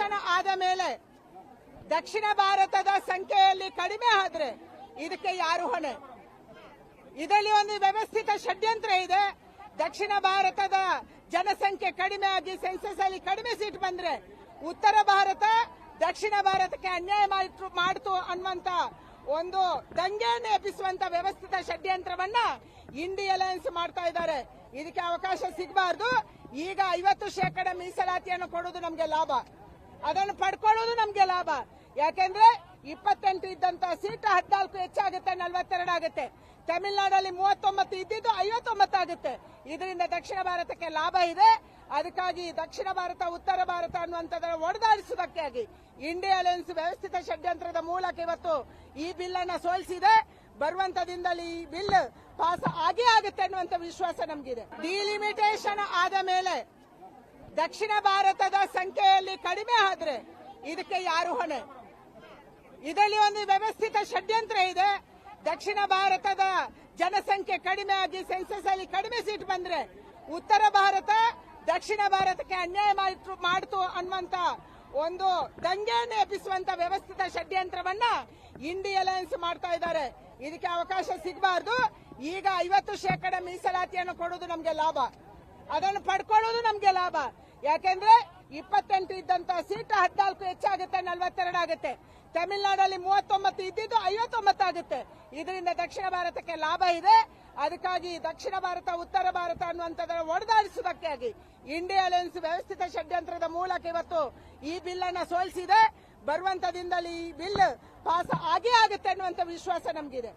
Delimitation ಆದ ಮೇಲೆ ದಕ್ಷಿಣ ಭಾರತದ ಸಂಖ್ಯೆಯಲ್ಲಿ ಕಡಿಮೆ ಆದ್ರೆ ಇದಕ್ಕೆ ಯಾರು ಹೊಣೆ? ಇದರಲ್ಲಿ ಒಂದು ವ್ಯವಸ್ಥಿತ ಷಡ್ಯಂತ್ರ ಇದೆ. ದಕ್ಷಿಣ ಭಾರತದ ಜನಸಂಖ್ಯೆ ಕಡಿಮೆ ಆಗಿ ಸೆನ್ಸಸ್ ಅಲ್ಲಿ ಕಡಿಮೆ ಸೀಟ್ ಬಂದ್ರೆ ಉತ್ತರ ಭಾರತ ದಕ್ಷಿಣ ಭಾರತಕ್ಕೆ ಅನ್ಯಾಯ ಮಾಡಿತು ಅನ್ನುವಂತ ಒಂದು ದಂಗೆಯನ್ನು ಎಬ್ಬಿಸುವಂತ ವ್ಯವಸ್ಥಿತ ಷಡ್ಯಂತ್ರವನ್ನ ಇಂಡಿ ಅಲಯನ್ಸ್ ಮಾಡ್ತಾ ಇದ್ದಾರೆ. ಇದಕ್ಕೆ ಅವಕಾಶ ಸಿಗಬಾರ್ದು. ಈಗ 50% ಮೀಸಲಾತಿಯನ್ನು ಕೊಡೋದು ನಮ್ಗೆ ಲಾಭ, ಅದನ್ನು ಪಡ್ಕೊಳ್ಳೋದು ನಮ್ಗೆ ಲಾಭ. ಯಾಕೆಂದ್ರೆ 28 ಇದ್ದಂತ ಸೀಟ್ 14 ಹೆಚ್ಚಾಗುತ್ತೆ, 42 ಆಗುತ್ತೆ. ತಮಿಳುನಾಡಲ್ಲಿ 39 ಇದ್ದಿದ್ದು 59 ಆಗುತ್ತೆ. ಇದರಿಂದ ದಕ್ಷಿಣ ಭಾರತಕ್ಕೆ ಲಾಭ ಇದೆ. ಅದಕ್ಕಾಗಿ ದಕ್ಷಿಣ ಭಾರತ ಉತ್ತರ ಭಾರತ ಅನ್ನುವಂಥದ್ದರ ಒಡೆದಾಡಿಸುವುದಕ್ಕಾಗಿ ಇಂಡಿಯಾ ಅಲಯನ್ಸ್ ವ್ಯವಸ್ಥಿತ ಷಡ್ಯಂತ್ರದ ಮೂಲಕ ಇವತ್ತು ಈ ಬಿಲ್ ಅನ್ನ ಸೋಲಿಸಿದೆ. ಬರುವಂತ ದಿನದಲ್ಲಿ ಈ ಬಿಲ್ ಪಾಸ್ ಆಗೇ ಆಗುತ್ತೆ ಅನ್ನುವಂತ ವಿಶ್ವಾಸ ನಮಗಿದೆ. ಡಿಲಿಮಿಟೇಷನ್ ಆದ ಮೇಲೆ ದಕ್ಷಿಣ ಭಾರತದ ಸಂಖ್ಯೆಯಲ್ಲಿ ಕಡಿಮೆ ಆದ್ರೆ ಇದಕ್ಕೆ ಯಾರು ಹೊಣೆ? ಇದರಲ್ಲಿ ಒಂದು ವ್ಯವಸ್ಥಿತ ಷಡ್ಯಂತ್ರ ಇದೆ. ದಕ್ಷಿಣ ಭಾರತದ ಜನಸಂಖ್ಯೆ ಕಡಿಮೆ ಆಗಿ ಸೆನ್ಸಸ್ ಅಲ್ಲಿ ಕಡಿಮೆ ಸೀಟ್ ಬಂದ್ರೆ ಉತ್ತರ ಭಾರತ ದಕ್ಷಿಣ ಭಾರತಕ್ಕೆ ಅನ್ಯಾಯ ಮಾಡಿತು ಅನ್ನುವಂತ ಒಂದು ದಂಗೆಯನ್ನು ಎಬ್ಬಿಸುವಂತ ವ್ಯವಸ್ಥಿತ ಷಡ್ಯಂತ್ರವನ್ನ ಇಂಡಿ ಅಲಯನ್ಸ್ ಮಾಡ್ತಾ ಇದ್ದಾರೆ. ಇದಕ್ಕೆ ಅವಕಾಶ ಸಿಗಬಾರ್ದು. ಈಗ 50% ಮೀಸಲಾತಿಯನ್ನು ಕೊಡೋದು ನಮ್ಗೆ ಲಾಭ, ಅದನ್ನು ಪಡ್ಕೊಳ್ಳೋದು ನಮ್ಗೆ ಲಾಭ. ಯಾಕೆಂದ್ರೆ 28 ಇದ್ದಂತ ಸೀಟ್ 14 ಹೆಚ್ಚಾಗುತ್ತೆ, 42 ಆಗುತ್ತೆ. ತಮಿಳುನಾಡಲ್ಲಿ 39 ಇದ್ದಿದ್ದು 59 ಆಗುತ್ತೆ. ಇದರಿಂದ ದಕ್ಷಿಣ ಭಾರತಕ್ಕೆ ಲಾಭ ಇದೆ. ಅದಕ್ಕಾಗಿ ದಕ್ಷಿಣ ಭಾರತ ಉತ್ತರ ಭಾರತ ಅನ್ನುವಂಥದ್ದರ ಒಡೆದಾಡಿಸುವುದಕ್ಕಾಗಿ ಇಂಡಿಯಾ ಅಲಯನ್ಸ್ ವ್ಯವಸ್ಥಿತ ಷಡ್ಯಂತ್ರದ ಮೂಲಕ ಇವತ್ತು ಈ ಬಿಲ್ ಅನ್ನ ಸೋಲಿಸಿದೆ. ಬರುವಂತ ದಿನದಲ್ಲಿ ಈ ಬಿಲ್ ಪಾಸ್ ಆಗೇ ಆಗುತ್ತೆ ಅನ್ನುವಂಥ ವಿಶ್ವಾಸ ನಮಗಿದೆ.